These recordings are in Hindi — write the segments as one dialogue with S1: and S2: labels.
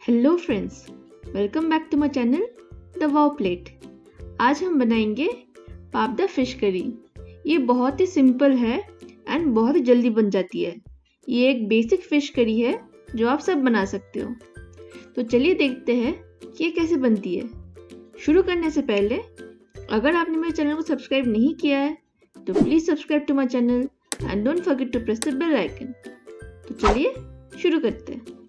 S1: Hello friends, welcome back to my channel the wow plate. आज हम बनाएंगे पाबदा फिश करी। ये बहुत ही सिंपल है एंड बहुत ही जल्दी बन जाती है। ये एक बेसिक फिश करी है जो आप सब बना सकते हो। तो चलिए देखते हैं कि ये कैसे बनती है। शुरू करने से पहले अगर आपने मेरे चैनल को सब्सक्राइब नहीं किया है तो please subscribe to my channel and don't forget to press the bell icon. तो चलिए शुरू करते हैं।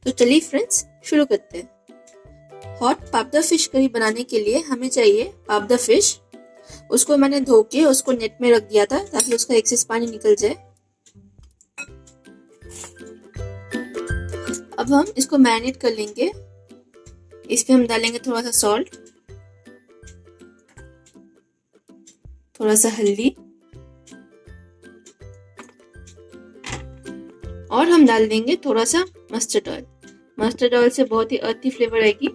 S1: तो चलिए फ्रेंड्स शुरू करते हैं। हॉट पाबदा फिश करी बनाने के लिए हमें चाहिए पाबदा फिश। उसको मैंने धो के उसको नेट में रख दिया था ताकि उसका एक्सेस पानी निकल जाए। अब हम इसको मैरिनेट कर लेंगे। इसमें हम डालेंगे थोड़ा सा सॉल्ट, थोड़ा सा हल्दी और हम डाल देंगे थोड़ा सा मस्टर्ड ऑयल। मस्टर्ड ऑयल से बहुत ही अर्थी फ्लेवर आएगी।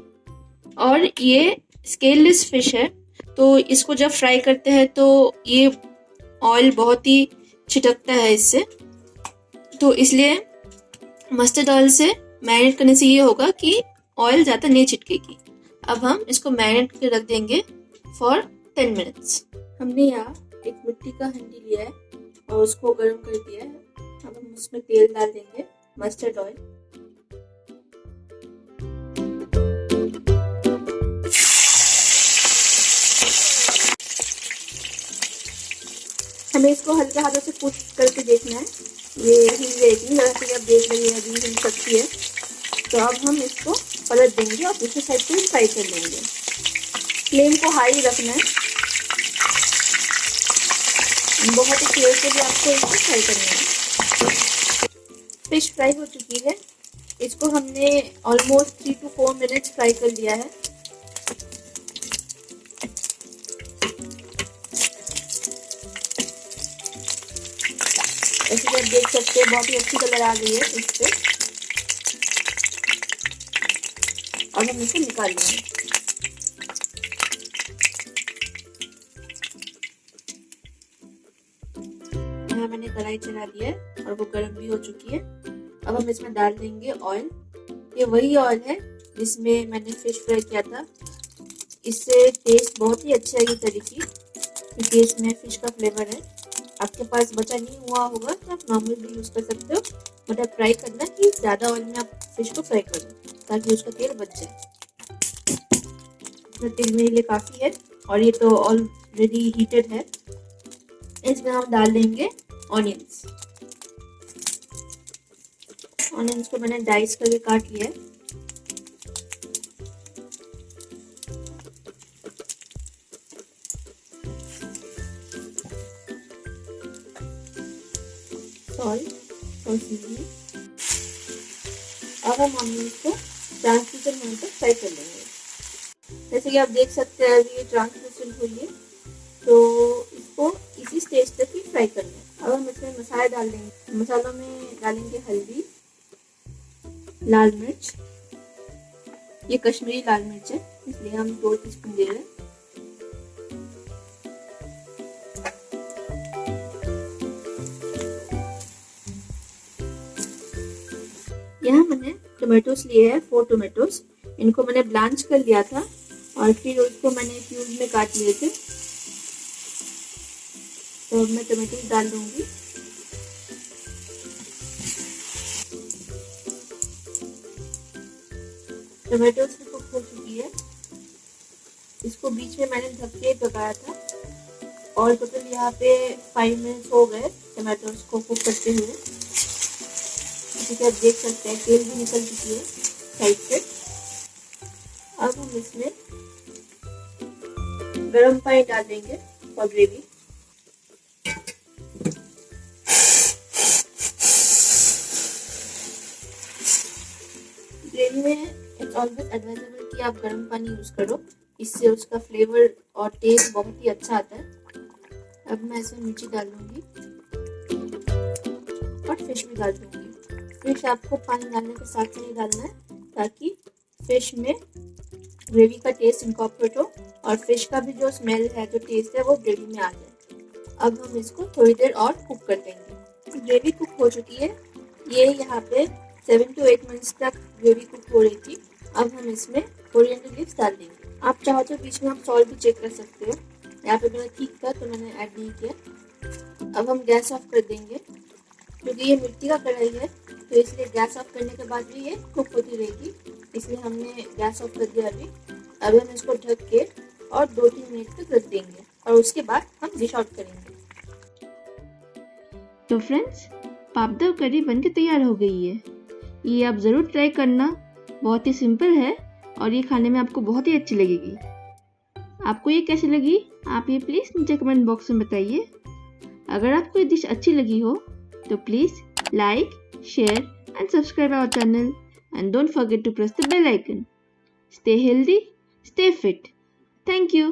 S1: और ये स्केललेस फिश है तो इसको जब फ्राई करते हैं तो ये ऑयल बहुत ही छिटकता है इससे, तो इसलिए मस्टर्ड ऑयल से मैरिनेट करने से ये होगा कि ऑयल ज़्यादा नहीं छिटकेगी। अब हम इसको मैरिनेट के रख देंगे फॉर 10 मिनट्स। हमने यहाँ एक मिट्टी का हंडी लिया है और उसको गर्म कर दिया है। अब हम उसमें तेल डाल देंगे, मस्टर्ड ऑयल। हमें इसको हल्के हाथों से पुश करके देखना है, ये हिल जाएगी। जैसे कि आप देख रही है अभी हिल सकती है। तो अब हम इसको पलट देंगे और दूसरी साइड पे फ्राई कर लेंगे। फ्लेम को हाई रखना है, बहुत ही केयर से भी आपको इसको फ्राई करना है। फिश फ्राई हो चुकी है। इसको हमने ऑलमोस्ट 3 to 4 मिनट्स फ्राई कर लिया है। ऐसे आप देख सकते हैं बहुत ही अच्छी कलर आ गई है फिश पे। अब हम इसे निकाल लेंगे। यहाँ मैंने कढ़ाई चढ़ा दिया है और वो गर्म भी हो चुकी है। अब हम इसमें डाल देंगे ऑयल। ये वही ऑयल है जिसमें मैंने फिश फ्राई किया था। इससे टेस्ट बहुत ही अच्छा है ये करी की, क्योंकि इसमें फिश का फ्लेवर है। आपके पास बचा नहीं हुआ होगा तो आप नॉर्मल भी यूज कर सकते हो, बट आप ट्राई करना कि ज्यादा ऑयल में आप फिश को फ्राई करो ताकि उसका तेल बच जाए। तो तेल मेरे लिए काफी है और ये तो ऑलरेडी हीटेड है। इसमें हम डाल देंगे ऑनियंस। ऑनियंस को मैंने डाइस करके काट लिया है। सॉल्ट और सीजनिंग। अब हम इसको ट्रांसलूसेंट होने तक फ्राई कर लेंगे। जैसे कि आप देख सकते हैं अभी ये ट्रांसलूसेंट हुई है, तो इसको इसी स्टेज तक ही फ्राई करना है। अब हम इसमें मसाले डाल देंगे। मसालों में डालेंगे हल्दी, लाल मिर्च। ये कश्मीरी लाल मिर्च है इसलिए हम 2 टीस्पून दे रहे हैं। यहाँ मैंने टोमेटोस लिए हैं, 4 टोमेटोस। इनको मैंने ब्लांच कर लिया था और फिर उसको मैंने क्यूब में काट लिए थे। तो अब मैं टोमेटोस डाल दूंगी। टोमेटोस भी कुक हो चुकी है। इसको बीच में मैंने ढक के पकाया था और टोटल यहाँ पे 5 मिनट्स हो गए टोमेटोस को कुक करते हुए। जैसे कि आप देख सकते हैं तेल भी निकल चुकी है साइड से। अब हम इसमें गरम पानी डाल देंगे फॉर ग्रेवी। ग्रेवी में इट्स ऑलवेज एडवाइजेबल कि आप गर्म पानी यूज करो, इससे उसका फ्लेवर और टेस्ट बहुत ही अच्छा आता है। अब मैं इसमें मिर्ची डाल दूंगी और फिश भी डाल दूंगी। फिश आपको पानी डालने के साथ नहीं डालना है ताकि फिश में ग्रेवी का टेस्ट इनकॉर्पोरेट हो और फिश का भी जो स्मेल है, जो टेस्ट है, वो ग्रेवी में आ जाए। अब हम इसको थोड़ी देर और कुक कर देंगे। ग्रेवी कुक हो चुकी है, ये यहाँ पे 7 to 8 मिनट्स तक ग्रेवी कुक हो रही थी। अब हम इसमें कोरिएंडर लीव्स डाल देंगे। आप चाहो तो बीच में आप सॉल्ट भी चेक कर सकते हो, यहाँ पे मेरा ठीक था तो मैंने ऐड नहीं किया। अब हम गैस ऑफ कर देंगे, क्योंकि ये मिट्टी का कढ़ाई है तो इसलिए गैस ऑफ करने के बाद भी ये कुक होती रहेगी, इसलिए हमने गैस ऑफ कर दिया अभी। अब हम इसको ढक के और 2-3 मिनट तक रख देंगे और उसके बाद हम डिश आउट करेंगे। तो फ्रेंड्स, पापदा करी बनके तैयार हो गई है। ये आप ज़रूर ट्राई करना, बहुत ही सिंपल है और ये खाने में आपको बहुत ही अच्छी लगेगी। आपको ये कैसी लगी आप ये प्लीज़ नीचे कमेंट बॉक्स में बताइए। अगर आपको ये डिश अच्छी लगी हो तो please like, share and subscribe our channel, and don't forget to press the bell icon. Stay healthy, stay fit. Thank you.